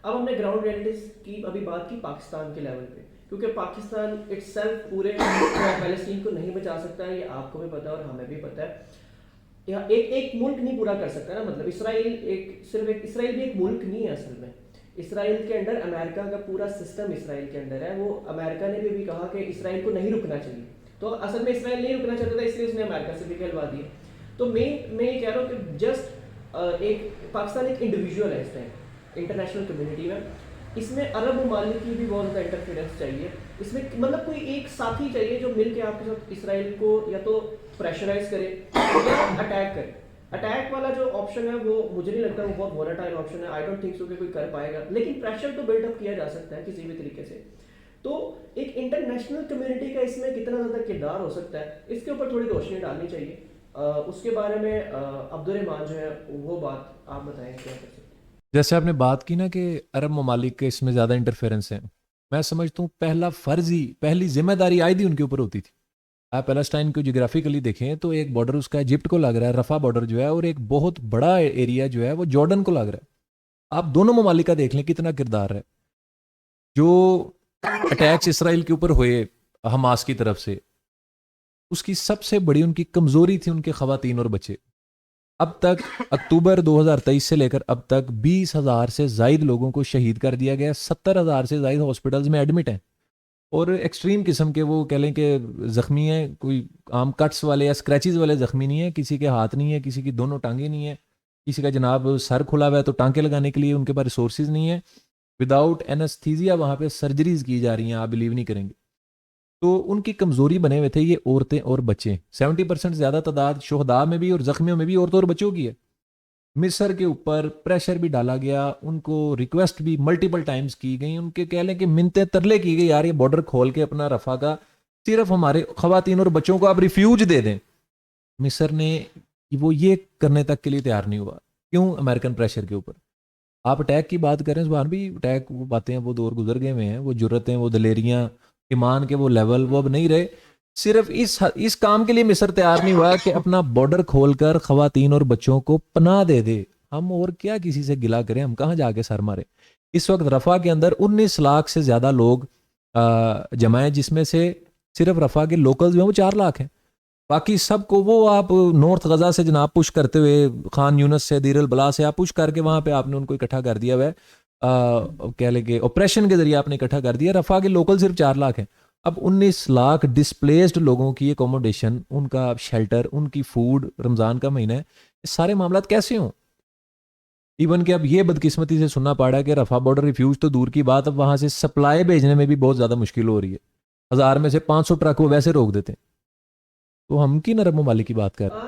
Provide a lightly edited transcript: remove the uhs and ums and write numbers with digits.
अब हमने ground realities की अभी बात की पाकिस्तान के लेवल पे, क्योंकि पाकिस्तान इट्सेल्फ पूरे पैलेस्टीन को नहीं बचा सकता है, ये आपको भी पता है और हमें भी पता है। यहाँ एक एक मुल्क नहीं पूरा कर सकता ना, मतलब इसराइल एक सिर्फ एक इसराइल भी एक मुल्क नहीं है असल में। इसराइल के अंडर अमेरिका का पूरा सिस्टम इसराइल के अंडर है। वो अमेरिका ने भी कहा कि इसराइल को नहीं रुकना चाहिए, तो असल में इसराइल नहीं रुकना चाहता था, इसलिए उसने अमेरिका से भी कहलवा दिए। तो मैं ये कह रहा हूँ कि जस्ट एक पाकिस्तान एक इंडिविजुअल है इस टाइम इंटरनेशनल कम्युनिटी में। इसमें अरब ममालिक की भी बहुत ज़्यादा इंटरफेरेंस चाहिए। इसमें मतलब कोई एक साथी चाहिए जो मिल के आपके साथ इसराइल को या तो प्रेशराइज करे या अटैक करे। अटैक वाला जो ऑप्शन है वो मुझे नहीं लगता वो बहुत वोलेटाइल ऑप्शन है। आई डोंट थिंक सो कि कोई कर पाएगा, लेकिन प्रेशर तो बिल्डअप किया जा सकता है किसी भी तरीके से। तो एक इंटरनेशनल कम्युनिटी का इसमें कितना ज़्यादा किरदार हो सकता है, इसके ऊपर थोड़ी रोशनी डालनी चाहिए। उसके बारे में अब्दुल रहमान जो है वो बात आप बताएं क्या कर सकते हैं। जैसे आपने बात की ना कि अरब ममालिक के इसमें ज़्यादा इंटरफेरेंस है, मैं समझता हूँ पहला फ़र्ज ही, पहली जिम्मेदारी आयद ही उनके ऊपर होती थी। आप पैलेस्टाइन को जियोग्राफिकली देखें तो एक बॉर्डर उसका इजिप्ट को लग रहा है, रफा बॉर्डर जो है, और एक बहुत बड़ा एरिया जो है वो जॉर्डन को लग रहा है। आप दोनों ममालिक का देख लें कितना किरदार है। जो अटैक्स इसराइल के ऊपर हुए हमास की तरफ से, उसकी सबसे बड़ी उनकी कमज़ोरी थी उनके ख़वातीन और बच्चे। अब तक अक्टूबर 2023 से लेकर अब तक 20,000 से जायद लोगों को शहीद कर दिया गया। 70,000 से जायद हॉस्पिटल्स में एडमिट हैं, और एक्सट्रीम किस्म के वो कह लें कि ज़ख्मी हैं। कोई आम कट्स वाले या स्क्रैचेस वाले ज़ख्मी नहीं है, किसी के हाथ नहीं है, किसी की दोनों टांगें नहीं है, किसी का जनाब सर खुला हुआ है तो टांके लगाने के लिए उनके पास रिसोर्सेज नहीं है। विदाउट एनेस्थीजिया वहाँ पे सर्जरीज की जा रही हैं, आप बिलीव नहीं करेंगे। तो उनकी कमज़ोरी बने हुए थे ये औरतें और बच्चे। 70% ज़्यादा तादाद शोहदा में भी और ज़ख्मियों में भी औरतों और बच्चों की है। मिस्र के ऊपर प्रेशर भी डाला गया, उनको रिक्वेस्ट भी मल्टीपल टाइम्स की गई, उनके कह लें कि मिन्नतें तरले की गई, यार ये बॉर्डर खोल के अपना रफा का सिर्फ हमारे खवातीन और बच्चों को आप रिफ्यूज दे दें। मिस्र ने वो ये करने तक के लिए तैयार नहीं हुआ। क्यों? अमेरिकन प्रेशर के ऊपर। आप अटैक की बात करें सुबहान भी, अटैक वो बातें वो दौर गुजर गए हुए हैं, वो जुर्रतें, वो दलेरियां, ईमान के वो लेवल वो अब नहीं रहे। सिर्फ इस काम के लिए मिस्र तैयार नहीं हुआ कि अपना बॉर्डर खोलकर खवातीन और बच्चों को पनाह दे दे। हम और क्या किसी से गिला करें, हम कहाँ जाके सर मारे। इस वक्त रफा के अंदर 19 लाख से ज़्यादा लोग जमा हैं, जिसमें से सिर्फ रफा के लोकल्स में वो 4 लाख हैं। बाकी सबको वो आप नॉर्थ गजा से जनाब पुश करते हुए, खान यूनस से, दीर अल बला से आप पुश करके वहाँ पे आपने उनको इकट्ठा कर दिया हुआ है। कह लेंगे ऑपरेशन के जरिए आपने इकट्ठा कर दिया। रफा के लोकल सिर्फ 4 लाख हैं। अब 19 लाख डिस्प्लेस्ड लोगों की एकोमोडेशन, उनका शेल्टर, उनकी फूड, रमज़ान का महीना है, ये सारे मामला कैसे हों। इवन कि अब ये बदकिस्मती से सुनना पड़ा है कि रफा बॉर्डर रिफ्यूज तो दूर की बात, अब वहाँ से सप्लाई भेजने में भी बहुत ज़्यादा मुश्किल हो रही है। 1000 में से 500 ट्रक वो वैसे रोक देते हैं। तो हम किन अरब ममालिक की बात कर रहे हैं।